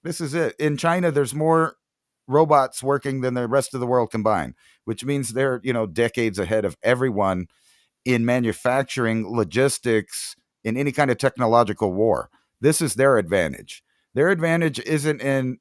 This is it. In China, there's more robots working than the rest of the world combined, which means they're, decades ahead of everyone in manufacturing, logistics, in any kind of technological war. This is their advantage. Their advantage isn't in,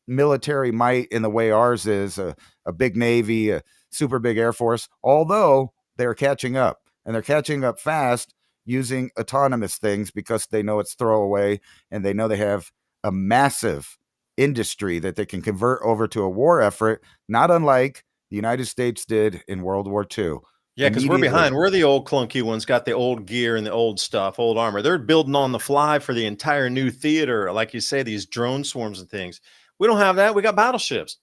military might in the way ours is a big navy, a super big air force, although they're catching up and they're catching up fast using autonomous things because they know it's throwaway and they know they have a massive industry that they can convert over to a war effort, not unlike the United States did in World War II. Yeah, because we're behind. We're the old clunky ones, got the old gear and the old stuff, old armor. They're building on the fly for the entire new theater. Like you say, these drone swarms and things. We don't have that. We got battleships.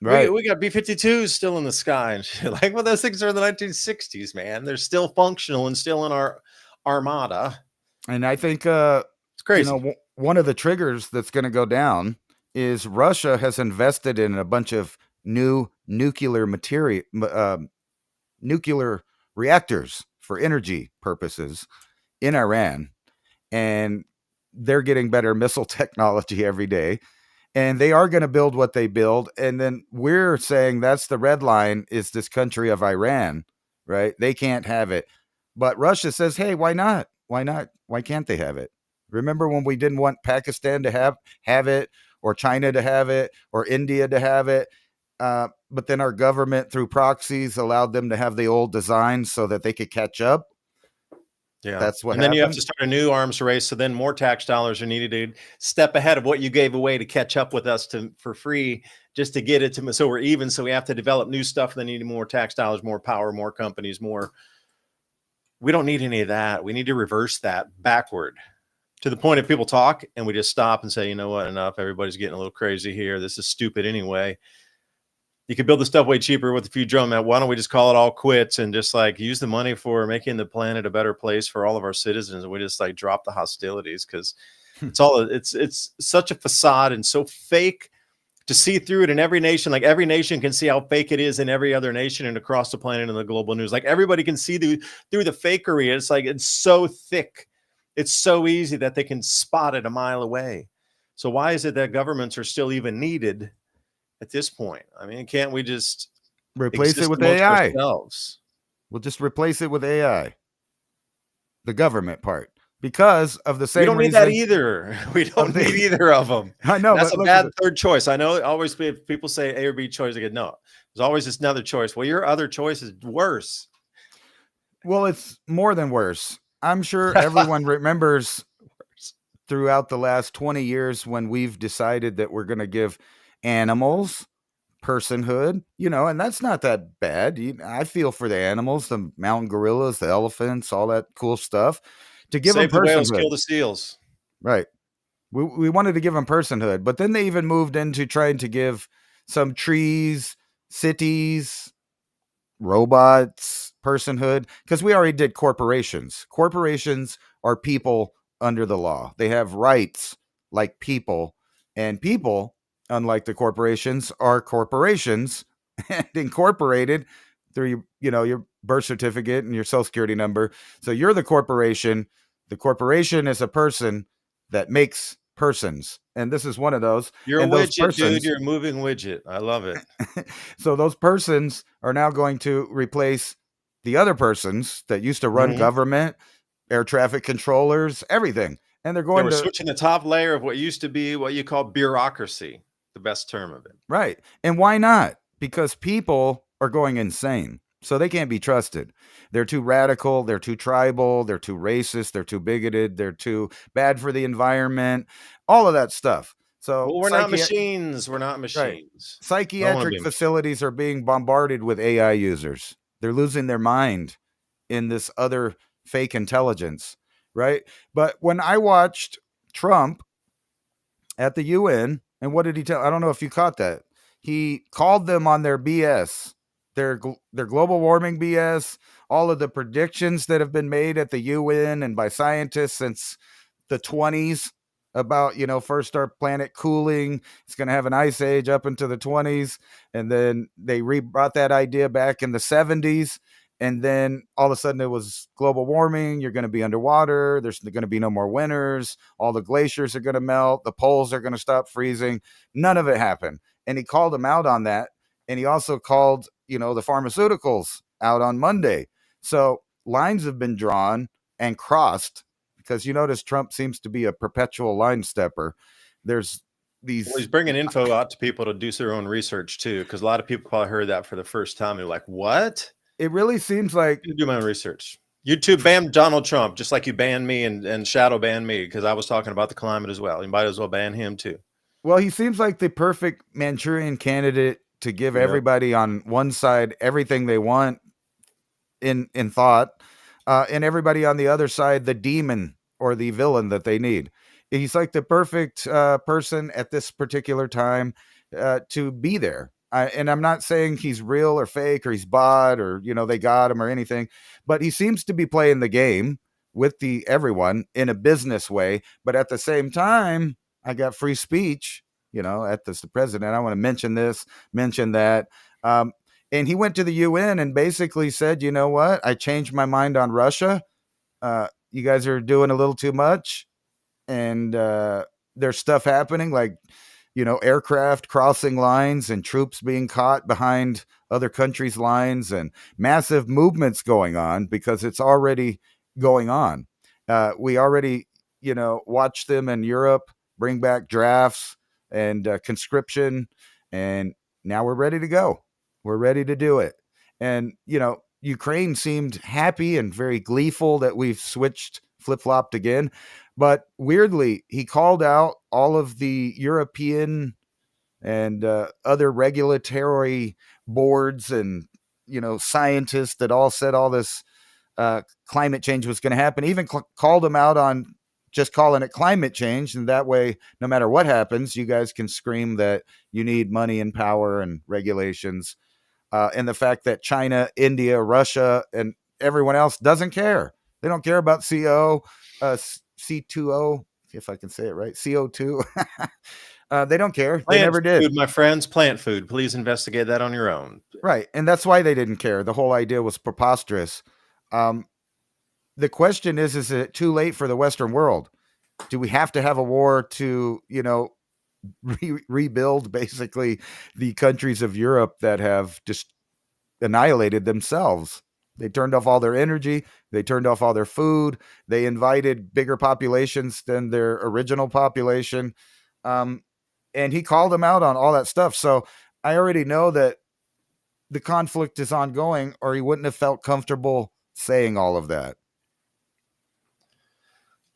Right. We got B-52s still in the sky and shit. Like, well, those things are in the 1960s, man. They're still functional and still in our armada. And I think it's crazy. One of the triggers that's going to go down is Russia has invested in a bunch of new nuclear reactors for energy purposes in Iran, and they're getting better missile technology every day. And they are going to build what they build. And then we're saying that's the red line is this country of Iran, right? They can't have it. But Russia says, hey, why not? Why not? Why can't they have it? Remember when we didn't want Pakistan to have it, or China to have it, or India to have it? But then our government, through proxies, allowed them to have the old design so that they could catch up. Yeah, that's what. And then you have to start a new arms race. So then more tax dollars are needed to step ahead of what you gave away to catch up with us for free, just to get it to so we're even. So we have to develop new stuff. Then need more tax dollars, more power, more companies, more. We don't need any of that. We need to reverse that backward to the point of people talk and we just stop and say, you know what, enough. Everybody's getting a little crazy here. This is stupid anyway. You could build the stuff way cheaper with a few drone men. Why don't we just call it all quits and just like use the money for making the planet a better place for all of our citizens? And we just like drop the hostilities because it's such a facade and so fake to see through it in every nation. Like every nation can see how fake it is in every other nation and across the planet in the global news. Like everybody can see through the fakery. It's like, it's so thick. It's so easy that they can spot it a mile away. So why is it that governments are still even needed at this point? I mean, can't we just replace it with AI? Ourselves? We'll just replace it with AI. The government part. Because of the same reason. We don't reason, need that either. We don't need either of them. I know. That's a bad third choice. I know always people say A or B choice. I get no. There's always just another choice. Well, your other choice is worse. Well, it's more than worse. I'm sure everyone remembers throughout the last 20 years when we've decided that we're going to give animals personhood, and that's not that bad. I feel for the animals, the mountain gorillas, the elephants, all that cool stuff. To give them personhood. Whales, kill the seals. Right. We wanted to give them personhood, but then they even moved into trying to give some trees, cities, robots personhood, because we already did corporations. Corporations are people under the law. They have rights like people, and people, unlike the corporations, are corporations and incorporated through your birth certificate and your social security number. So you're the corporation. The corporation is a person that makes persons. And this is one of those. You're and a widget, dude. You're a moving widget. I love it. So those persons are now going to replace the other persons that used to run government, air traffic controllers, everything. And they're going to switching the top layer of what used to be what you call bureaucracy, the best term of it. Right. And why not? Because people are going insane. So they can't be trusted. They're too radical. They're too tribal. They're too racist. They're too bigoted. They're too bad for the environment. All of that stuff. So we're not machines. We're not machines. Right. Psychiatric facilities are being bombarded with AI users. They're losing their mind in this other fake intelligence. Right. But when I watched Trump at the UN, and what did he tell? I don't know if you caught that. He called them on their BS. Their global warming BS, all of the predictions that have been made at the UN and by scientists since the 20s, about, first our planet cooling. It's going to have an ice age up into the 20s. And then they brought that idea back in the 70s. And then all of a sudden it was global warming. You're going to be underwater. There's going to be no more winters. All the glaciers are going to melt. The poles are going to stop freezing. None of it happened. And he called them out on that. And he also called, the pharmaceuticals out on Monday. So lines have been drawn and crossed, because you notice Trump seems to be a perpetual line stepper. There's Well, he's these, bringing info out to people to do their own research too, because a lot of people probably heard that for the first time. They're like, "What?" it really seems like, You do my own research. YouTube banned Donald Trump, just like you banned me and shadow banned me because I was talking about the climate as well. You might as well ban him too. well, he seems like the perfect Manchurian candidate to give Yep. everybody on one side everything they want in thought, and everybody on the other side the demon or the villain that they need. He's like the perfect person at this particular time to be there. And I'm not saying he's real or fake or he's bot or they got him or anything, but he seems to be playing the game with the everyone in a business way. But at the same time, I got free speech. At the president, I want to mention this, mention that. Um, and he went to the UN and basically said, you know what? I changed my mind on Russia. You guys are doing a little too much. And there's stuff happening like, aircraft crossing lines and troops being caught behind other countries' lines and massive movements going on because it's already going on. We already, watched them in Europe bring back drafts and conscription. And now we're ready to go. We're ready to do it. And, Ukraine seemed happy and very gleeful that we've switched, flip flopped again. But weirdly, he called out all of the European and other regulatory boards and scientists that all said all this climate change was going to happen. Even called them out on just calling it climate change, and that way, no matter what happens, you guys can scream that you need money and power and regulations. And the fact that China, India, Russia, and everyone else doesn't care. They don't care about C2O, if I can say it right, CO2. They don't care. They Plant never did. food, my friends, plant food. Please investigate that on your own. Right. And that's why they didn't care. The whole idea was preposterous. Um, the question is it too late for the Western world? Do we have to have a war to, rebuild basically the countries of Europe that have just annihilated themselves? They turned off all their energy. They turned off all their food. They invited bigger populations than their original population. Um, and he called them out on all that stuff. So I already know that the conflict is ongoing, or he wouldn't have felt comfortable saying all of that.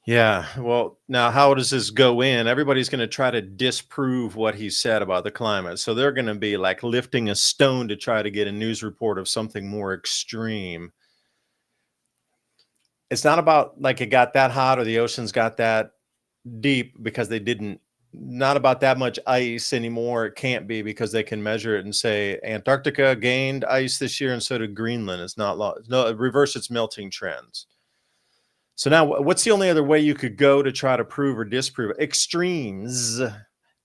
Yeah. Well, now how does this go in? Everybody's going to try to disprove what he said about the climate. So they're going to be like lifting a stone to try to get a news report of something more extreme. It's not about like it got that hot or the oceans got that deep because they didn't, not about that much ice anymore. It can't be because they can measure it and say Antarctica gained ice this year and so did Greenland. It's not no, it reversed its melting trends. So now what's the only other way you could go to try to prove or disprove it? Extremes.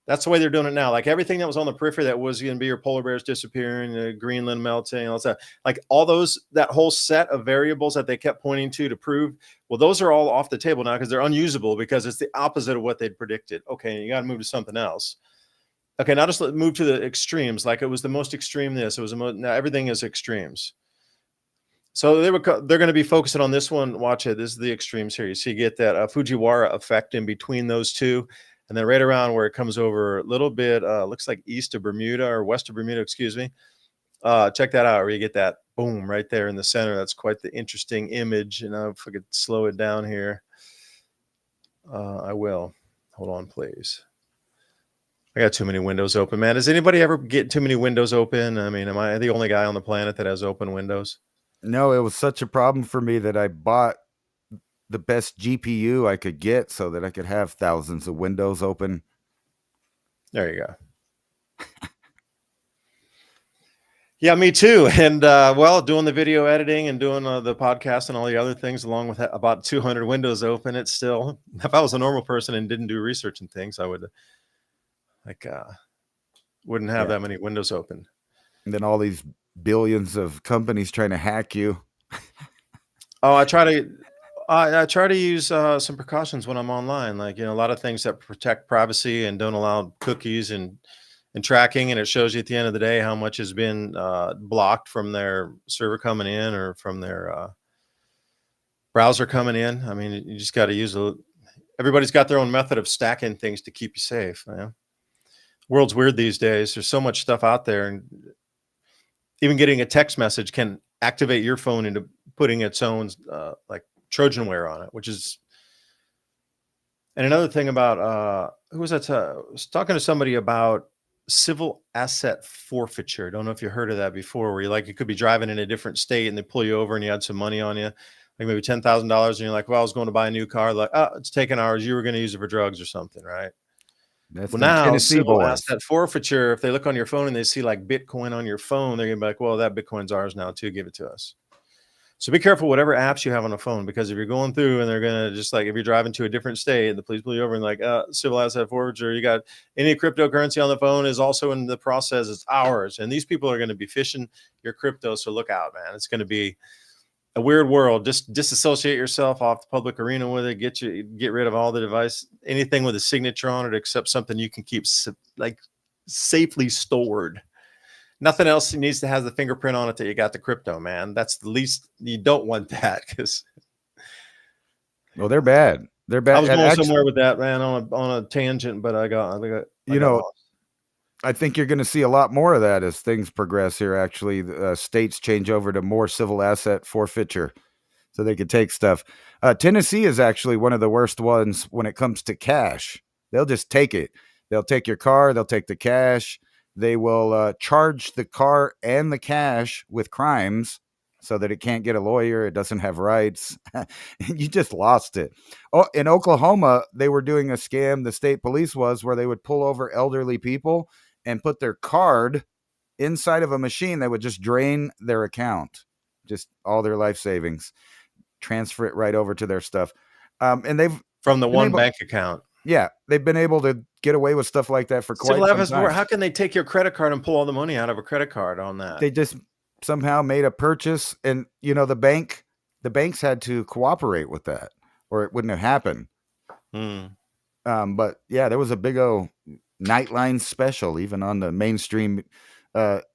That's the way they're doing it now. Like everything that was on the periphery that was going to be your polar bears disappearing, Greenland melting, all that. Like all those, that whole set of variables that they kept pointing to prove, well, those are all off the table now because they're unusable because it's the opposite of what they'd predicted. Okay, you got to move to something else. Okay, now just move to the extremes. Like it was the most extreme this. It was now everything is extremes. So they're going to be focusing on this one. Watch it. This is the extremes here. You see, you get that Fujiwara effect in between those two. And then right around where it comes over a little bit, looks like east of Bermuda or west of Bermuda, excuse me. Check that out where you get that boom right there in the center. That's quite the interesting image. And if I could slow it down here, I will. Hold on, please. I got too many windows open, man. Does anybody ever get too many windows open? I mean, am I the only guy on the planet that has open windows? No, it was such a problem for me that I bought the best GPU I could get so that I could have thousands of windows open. There you go. Yeah, me too. And well, doing the video editing and doing the podcast and all the other things, along with about 200 windows open, it's still. If I was a normal person and didn't do research and things, I would like wouldn't have Yeah. that many windows open. And then all these billions of companies trying to hack you. Oh, I try to use some precautions when I'm online, like a lot of things that protect privacy and don't allow cookies and tracking, and it shows you at the end of the day how much has been blocked from their server coming in or from their browser coming in. I mean, you just got to use everybody's got their own method of stacking things to keep you safe. World's weird these days. There's so much stuff out there, and even getting a text message can activate your phone into putting its own like Trojanware on it, which is. And another thing about who was that? I was talking to somebody about civil asset forfeiture. I don't know if you heard of that before, where you could be driving in a different state and they pull you over and you had some money on you, like maybe $10,000, and you're like, well, I was going to buy a new car. Like, oh, it's taking hours. You were going to use it for drugs or something, right? That's Well, them now Tennessee civil boys. asset forfeiture, if they look on your phone and they see like Bitcoin on your phone, they're gonna be like, well, that Bitcoin's ours now too. Give it to us. So be careful whatever apps you have on the phone, because if you're going through and they're gonna just like if you're driving to a different state and the police pull you over and like civil asset forfeiture, you got any cryptocurrency on the phone is also in the process. It's ours, and these people are going to be phishing your crypto. So look out, man. It's going to be a weird world. Just disassociate yourself off the public arena with it. Get rid of all the device, anything with a signature on it, except something you can keep like safely stored. Nothing else needs to have the fingerprint on it that you got the crypto, man. That's the least. You don't want that, because Well, they're bad. They're I bad. was And going actually, somewhere with that, man, on a tangent, but I you got know, lost. I think you're going to see a lot more of that as things progress here. Actually, states change over to more civil asset forfeiture, so they could take stuff. Tennessee is actually one of the worst ones when it comes to cash. They'll just take it. They'll take your car. They'll take the cash. They will charge the car and the cash with crimes so that it can't get a lawyer. It doesn't have rights. You just lost it. Oh, in Oklahoma, they were doing a scam. The state police was where they would pull over elderly people and put their card inside of a machine that would just drain their account, just all their life savings, transfer it right over to their stuff. And they've From the been one able, bank account. yeah, they've been able to get away with stuff like that for Civil quite some Avenue, time. how can they take your credit card and pull all the money out of a credit card on that? They just somehow made a purchase, and the banks had to cooperate with that, or it wouldn't have happened. But yeah, there was a big old Nightline special, even on the mainstream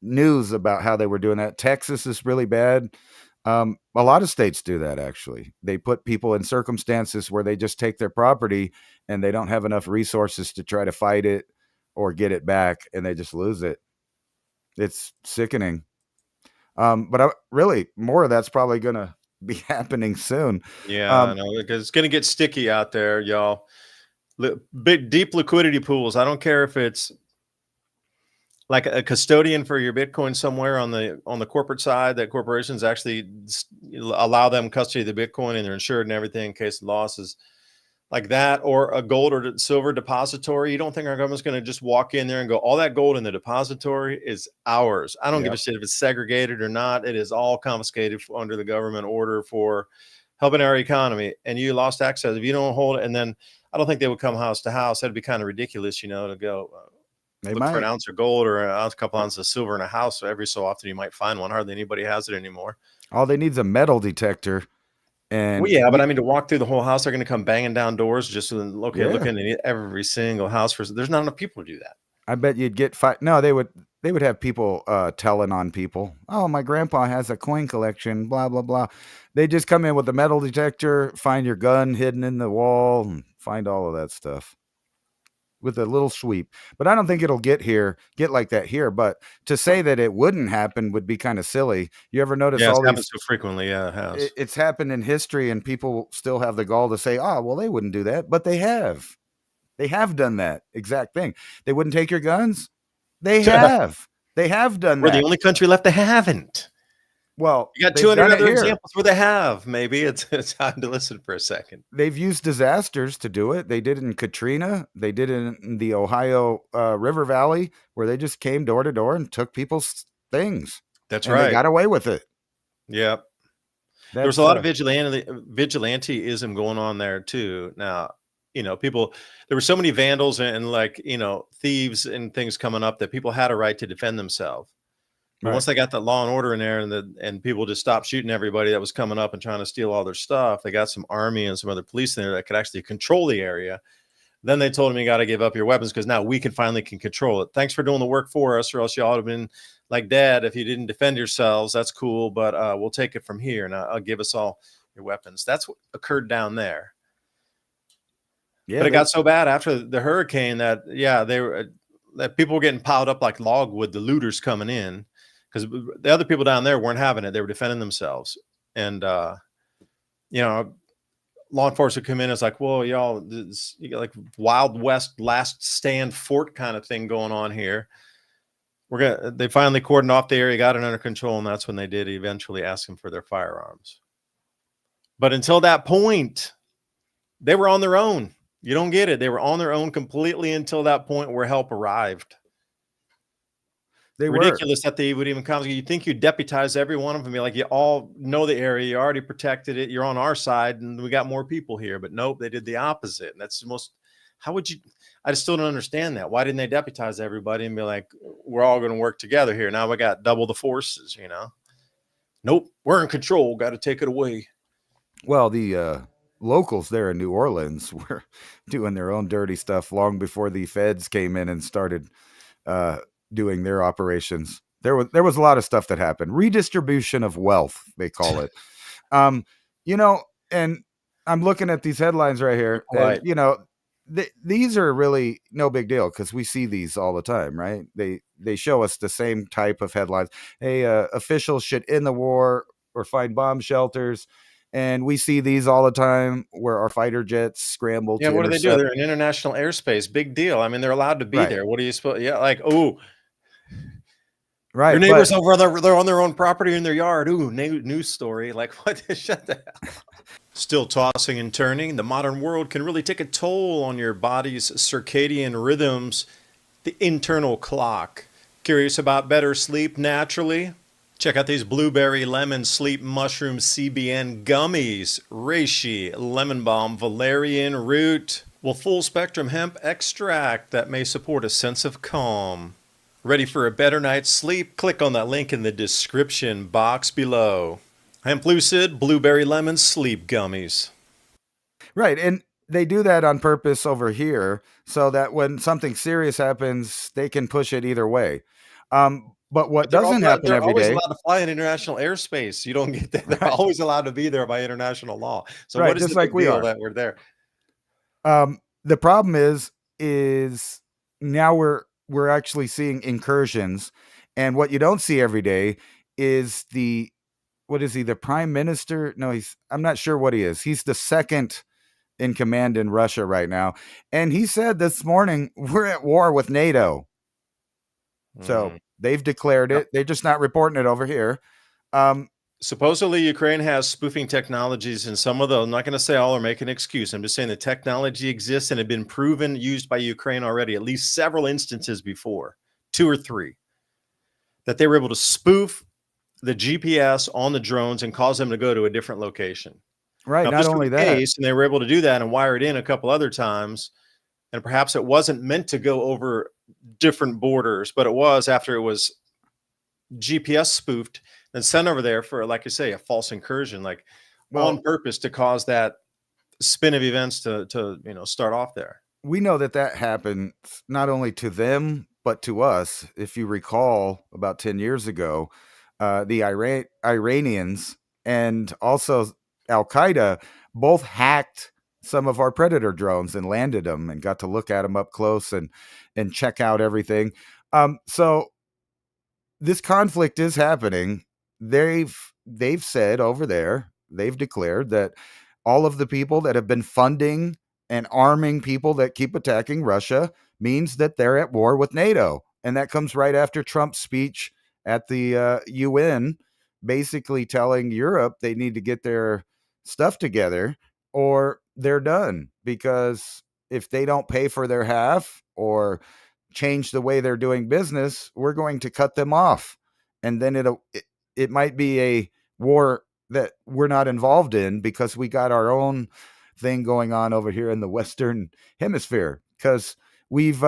news, about how they were doing that. Texas is really bad. A lot of states do that, actually. They put people in circumstances where they just take their property and they don't have enough resources to try to fight it or get it back, and they just lose it. It's sickening. But really, more of that's probably going to be happening soon. Yeah, I know, because it's going to get sticky out there, y'all. Big, deep liquidity pools. I don't care if it's like a custodian for your Bitcoin somewhere on the corporate side, that corporations actually allow them custody of the Bitcoin and they're insured and everything in case of losses like that, or a gold or silver depository. You don't think our government's going to just walk in there and go, all that gold in the depository is ours. I don't give a shit if it's segregated or not. It is all confiscated under the government order for helping our economy. And you lost access if you don't hold it. And then I don't think they would come house to house. That'd be kind of ridiculous, to go They look for an might. ounce of gold or a couple ounces of silver in a house. So every so often you might find one. Hardly anybody has it anymore. All they need is a metal detector. And Well, yeah, but I mean, to walk through the whole house, they're going to come banging down doors just so yeah, looking at every single house. There's not enough people to do that. I bet you'd get five. No, they would have people telling on people. Oh, my grandpa has a coin collection. Blah blah blah. They just come in with a metal detector, find your gun hidden in the wall, and find all of that stuff with a little sweep. But I don't think it'll get like that here. But to say that it wouldn't happen would be kind of silly. You ever notice Yeah, it's all happened these? so frequently. Yeah, it has. It's happened in history, and people still have the gall to say, "Oh, well, they wouldn't do that," but they have. They have done that exact thing. They wouldn't take your guns. They have. They have done We're the that. only country left that haven't. Well, You got they've 200 done it other here. examples where they have. Maybe it's time to listen for a second. They've used disasters to do it. They did it in Katrina. They did it in the Ohio River Valley, where they just came door to door and took people's things. That's and they right. got away with it. Yeah. There was a That's lot of vigilanteism going on there too. Now, people, there were so many vandals and like, thieves and things coming up that people had a right to defend themselves. But right. once they got the law and order in there and people just stopped shooting everybody that was coming up and trying to steal all their stuff, they got some army and some other police in there that could actually control the area. Then they told him you got to give up your weapons because now we can control it. Thanks for doing the work for us, or else y'all would have been like Dad if you didn't defend yourselves. That's cool, but we'll take it from here. Now I'll give us all your weapons. That's what occurred down there. Yeah, But it got so bad after the hurricane that they were that people were getting piled up like logwood. The looters coming in because the other people down there weren't having it. They were defending themselves, and law enforcement come in. It's like, well, y'all, you got like Wild West last stand fort kind of thing going on here. They finally cordoned off the area, got it under control, and that's when they did eventually ask them for their firearms. But until that point, they were on their own. You don't get it. They were on their own completely until that point where help arrived. they were. Ridiculous that they would even come. You think you deputize every one of them, be like, you all know the area, you already protected it, you're on our side, and we got more people here. But nope, they did the opposite. And that's the most. How would you? I just still don't understand that. Why didn't they deputize everybody and be like, we're all going to work together here? Now we got double the forces. Nope, we're in control. Got to take it away. Well, the locals there in New Orleans were doing their own dirty stuff long before the feds came in and started uh, doing their operations. There was a lot of stuff that happened. Redistribution of wealth, they call it. Um, and I'm looking at these headlines right here, and Right. these are really no big deal because we see these all the time, right? They show us the same type of headlines. Hey, officials should end the war or find bomb shelters. And we see these all the time where our fighter jets scramble Yeah, to what do they do? intercept. They're in international airspace. Big deal. I mean, they're allowed to be Right, there. What are you supposed? Yeah, like, oh, your right. neighbors But over there, they're on their own property in their yard. Ooh, news story. Like, what? Shut the hell. Still tossing and turning. The modern world can really take a toll on your body's circadian rhythms, the internal clock. Curious about better sleep naturally? Check out these blueberry lemon sleep mushroom CBN gummies. Reishi, lemon balm, valerian root. Well, full spectrum hemp extract that may support a sense of calm. Ready for a better night's sleep? Click on that link in the description box below. Hemp Lucid Blueberry Lemon Sleep Gummies. right, and they do that on purpose over here so that when something serious happens, they can push it either way. But what But they're doesn't happen they're every always day, allowed to fly in international airspace. You don't get that. They're right? always allowed to be there by international law. So Right, what is just the like big we deal are. that we're there? The problem is now we're actually seeing incursions, and what you don't see every day is the what is he, the prime minister? No, I'm not sure what he is. He's the second in command in Russia right now, and he said this morning we're at war with NATO. So Mm. they've declared Yep. it. They're just not reporting it over here. Um, Supposedly, Ukraine has spoofing technologies, and some of them, I'm not going to say all or make an excuse. I'm just saying the technology exists and had been proven used by Ukraine already, at least several instances before, two or three, that they were able to spoof the GPS on the drones and cause them to go to a different location. right. Now, if Not this were only the that, case and they were able to do that and wire it in a couple other times, and perhaps it wasn't meant to go over different borders, but it was after it was GPS spoofed and sent over there for, like I say, a false incursion, like on well, purpose to cause that spin of events to start off there. we know that that happened not only to them but to us. If you recall, about 10 years ago, the Iranians and also Al Qaeda both hacked some of our Predator drones and landed them and got to look at them up close and check out everything. So this conflict is happening. They've said over there, they've declared that all of the people that have been funding and arming people that keep attacking Russia means that they're at war with NATO. And that comes right after Trump's speech at the UN, basically telling Europe they need to get their stuff together or they're done. Because if they don't pay for their half or change the way they're doing business, we're going to cut them off. and then it might be a war that we're not involved in because we got our own thing going on over here in the Western Hemisphere, because we've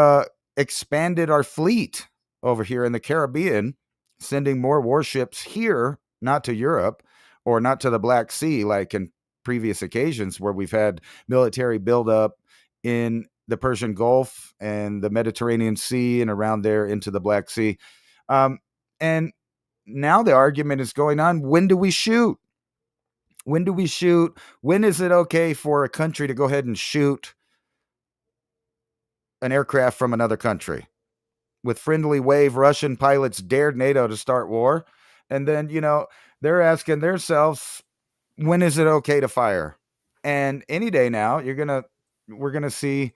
expanded our fleet over here in the Caribbean, sending more warships here, not to Europe or not to the Black Sea like in previous occasions where we've had military buildup in the Persian Gulf and the Mediterranean Sea and around there into the Black Sea. And now the argument is going on, when do we shoot? When do we shoot? When is it okay for a country to go ahead and shoot an aircraft from another country? With friendly wave, Russian pilots dared NATO to start war. And then, they're asking themselves, when is it okay to fire? And any day now, we're gonna see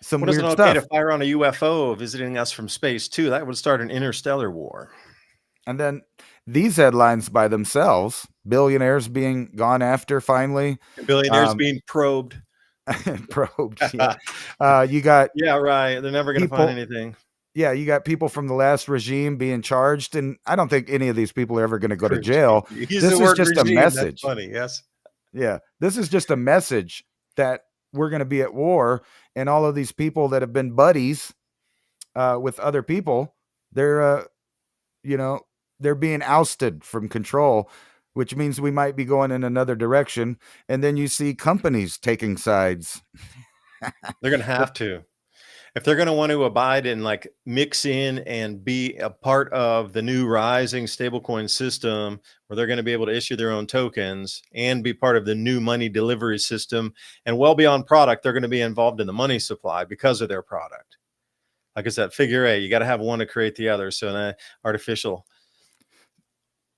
some When is it weird okay to stuff. fire on a UFO visiting us from space too? That would start an interstellar war. And then these headlines by themselves, billionaires being gone after finally, Billionaires being probed. probed. Yeah. You got Yeah, right. They're never going to find people. anything. Yeah, you got people from the last regime being charged, and I don't think any of these people are ever going to go to Regime. jail. Use the This is word just a regime. That's message. funny. Yes. Yeah, this is just a message that we're going to be at war, and all of these people that have been buddies with other people, they're they're being ousted from control, which means we might be going in another direction. And then you see companies taking sides. They're going to have to. If they're going to want to abide and like mix in and be a part of the new rising stablecoin system where they're going to be able to issue their own tokens and be part of the new money delivery system, and well beyond product, they're going to be involved in the money supply because of their product. Like I said, figure eight, you got to have one to create the other. So artificial.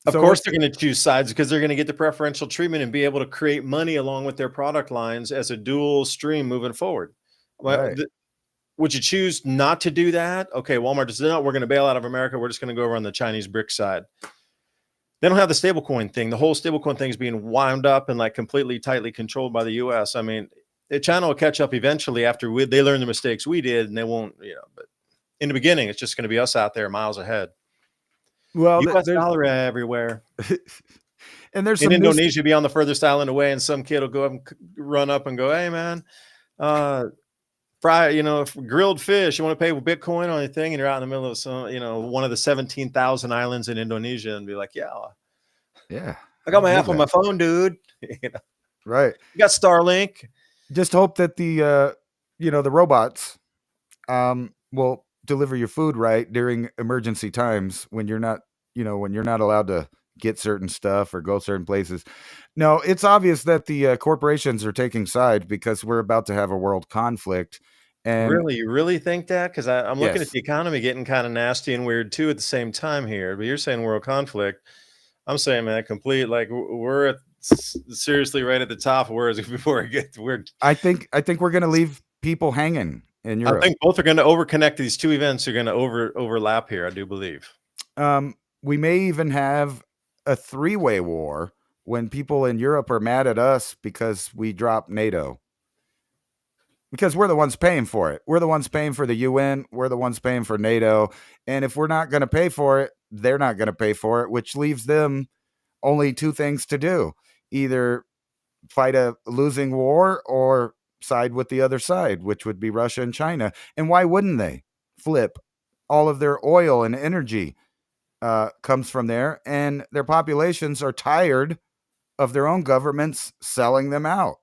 Of course, they're going to choose sides because they're going to get the preferential treatment and be able to create money along with their product lines as a dual stream moving forward. Well, Right. would you choose not to do that? Okay, Walmart says, no, we're going to bail out of America. We're just going to go over on the Chinese brick side. They don't have the stablecoin thing. The whole stablecoin thing is being wound up and like completely tightly controlled by the U.S. I mean, China will catch up eventually after they learn the mistakes we did, and they won't, but in the beginning, it's just going to be us out there miles ahead. Well, U.S. dollar everywhere. And there's in some Indonesia, be on the furthest island away, and some kid will go up and run up and go, "Hey, man, fry, grilled fish. You want to pay with Bitcoin on anything?" And you're out in the middle of some, one of the 17,000 islands in Indonesia, and be like, "Yeah, I got my app on my phone, dude." Right. You got Starlink. Just hope that the robots will deliver your food right during emergency times when you're not allowed to get certain stuff or go certain places. No, it's obvious that the corporations are taking side because we're about to have a world conflict. And really, you really think that? Because I'm looking at yes, the economy getting kind of nasty and weird too at the same time here. But you're saying world conflict. I'm saying, man, complete. Like we're seriously right at the top. Whereas before it gets weird, I think we're going to leave people hanging in Europe. I think both are going to overconnect. These two events are going to overlap here. I do believe. We may even have a three-way war when people in Europe are mad at us because we dropped NATO. Because we're the ones paying for it. We're the ones paying for the UN. We're the ones paying for NATO. And if we're not going to pay for it, they're not going to pay for it, which leaves them only two things to do: either fight a losing war or side with the other side, which would be Russia and China. And why wouldn't they flip? All of their oil and energy comes from there, and their populations are tired of their own governments selling them out.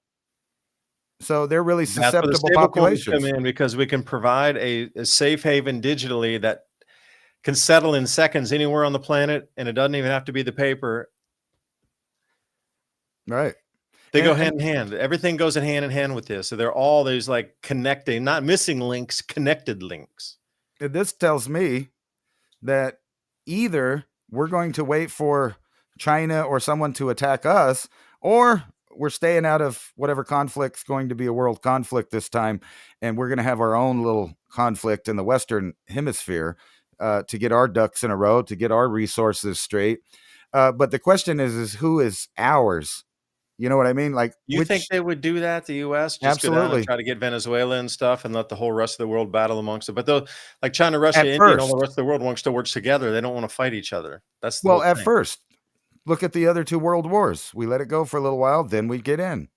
So they're really That's where the susceptible stable coins come populations. in, because we can provide a safe haven digitally that can settle in seconds anywhere on the planet, and it doesn't even have to be the paper. Right. They go hand in hand. Everything goes in hand with this. So they're all these like connecting, not missing links, connected links. This tells me that either we're going to wait for China or someone to attack us, or we're staying out of whatever conflict's going to be a world conflict this time, and we're going to have our own little conflict in the Western Hemisphere to get our ducks in a row, to get our resources straight. But the question is who is ours? You know what I mean? Like, You think they would do that, the US? Just go down and absolutely. try to get Venezuela and stuff and let the whole rest of the world battle amongst it. But though, like China, Russia, At India, and all the first. rest of the world wants to work together. They don't want to fight each other. That's the Well, whole at thing. first. Look at the other two world wars. We let it go for a little while, then we get in.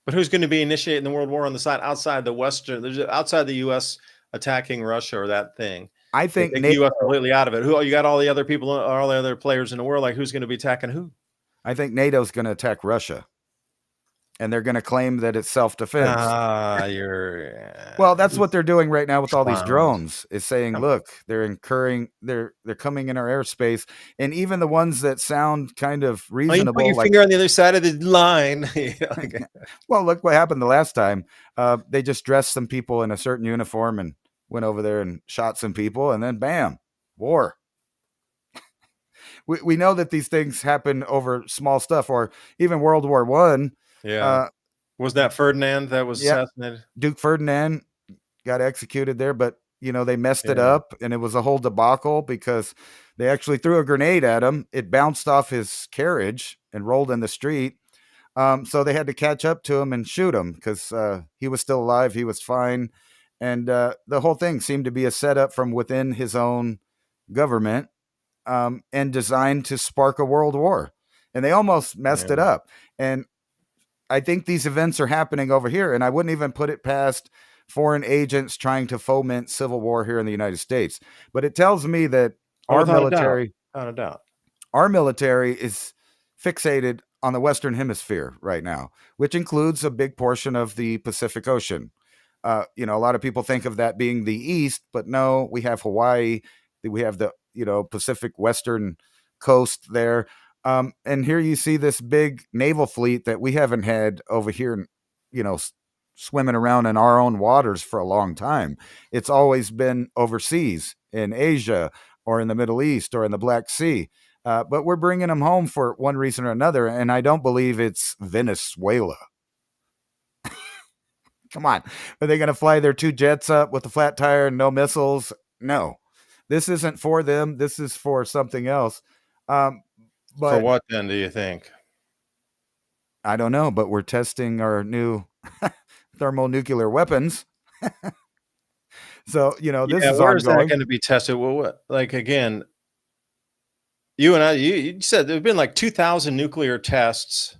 But who's going to be initiating the world war on the side outside the Western, outside the US attacking Russia or that thing? I They think take the US NATO, completely out of it. Who you got all the other people, all the other players in the world, like who's going to be attacking who? I think NATO's going to attack Russia, and they're going to claim that it's self-defense. You're Well, that's what they're doing right now with all these clowns. drones. Is saying, Come on. look, they're coming in our airspace, and even the ones that sound kind of Oh, you put reasonable, your like, finger on the other side of the line. Like, well, look what happened the last time. They just dressed some people in a certain uniform and went over there and shot some people, and then bam, war. We know that these things happen over small stuff, or even World War One. yeah. Uh, Was that Ferdinand that was yeah, assassinated? Duke Ferdinand got executed there, but they messed it Yeah. up, and it was a whole debacle because they actually threw a grenade at him. It bounced off his carriage and rolled in the street. So they had to catch up to him and shoot him because he was still alive. He was fine, and the whole thing seemed to be a setup from within his own government, and designed to spark a world war. And they almost messed it Yeah. up. And I think these events are happening over here, and I wouldn't even put it past foreign agents trying to foment civil war here in the United States. But it tells me that Oh, our without a doubt. military, Without a doubt. our military is fixated on the Western Hemisphere right now, which includes a big portion of the Pacific Ocean. A lot of people think of that being the East, but no, we have Hawaii, we have the Pacific Western coast there. And here you see this big naval fleet that we haven't had over here, swimming around in our own waters for a long time. It's always been overseas in Asia or in the Middle East or in the Black Sea. But we're bringing them home for one reason or another, and I don't believe it's Venezuela. Come on. Are they going to fly their two jets up with a flat tire and no missiles? No. This isn't for them. This is for something else. For But what then do you think? I don't know. But we're testing our new thermonuclear weapons. So, this Yeah, is where is that ongoing. going to be tested? Well, what, like again, you and I, you said there have been like 2,000 nuclear tests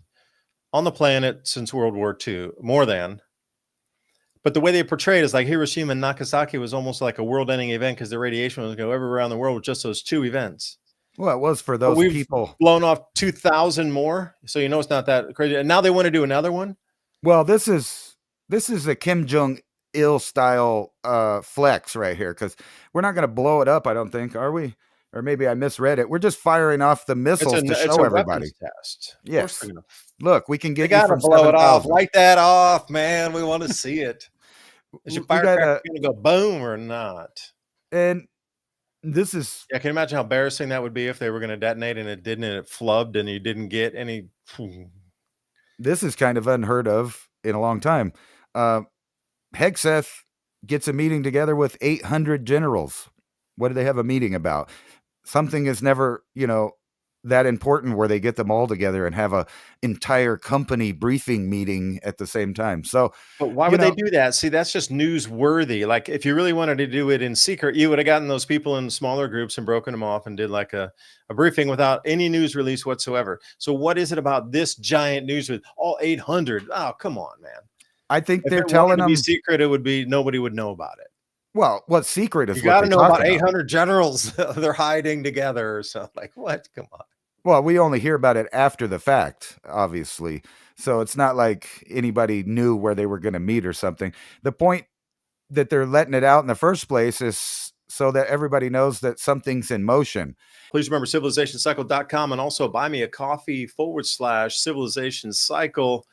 on the planet since World War II, more than. But the way they portray it is like Hiroshima and Nagasaki was almost like a world-ending event because the radiation was going everywhere around the world with just those two events. Well, it was for But those we've people. blown off 2,000 more, so it's not that crazy. And now they want to do another one. Well, this is a Kim Jong Il style flex right here, because we're not going to blow it up. I don't think, are we? Or maybe I misread it. We're just firing off the missiles to It's show a everybody. weapons test. Of course, Yes. Look, we can they get you got to from blow it off. 7,000. Light that off, man. We want to see it. Is your We got firecracker going to go boom or not? and this is Yeah, can you imagine how embarrassing that would be if they were going to detonate and it didn't, and it flubbed and you didn't get any? kind of unheard of in a long time. Hegseth gets a meeting together with 800 generals. What do they have a meeting about? Something is never, that important where they get them all together and have a entire company briefing meeting at the same time. So, But why would they do that? See, that's just newsworthy. Like, if you really wanted to do it in secret, you would have gotten those people in smaller groups and broken them off and did like a briefing without any news release whatsoever. So what is it about this giant news with all 800? Oh, come on, man. I think If they're it wanted telling to be them, secret, it would be nobody would know about it. well, what's secret is You what got they to know talk about about. 800 generals. They're hiding together or something. Like, what? Come on. Well, we only hear about it after the fact, obviously. So it's not like anybody knew where they were going to meet or something. The point that they're letting it out in the first place is so that everybody knows that something's in motion. Please remember civilizationcycle.com and also buy me a coffee /civilization cycle.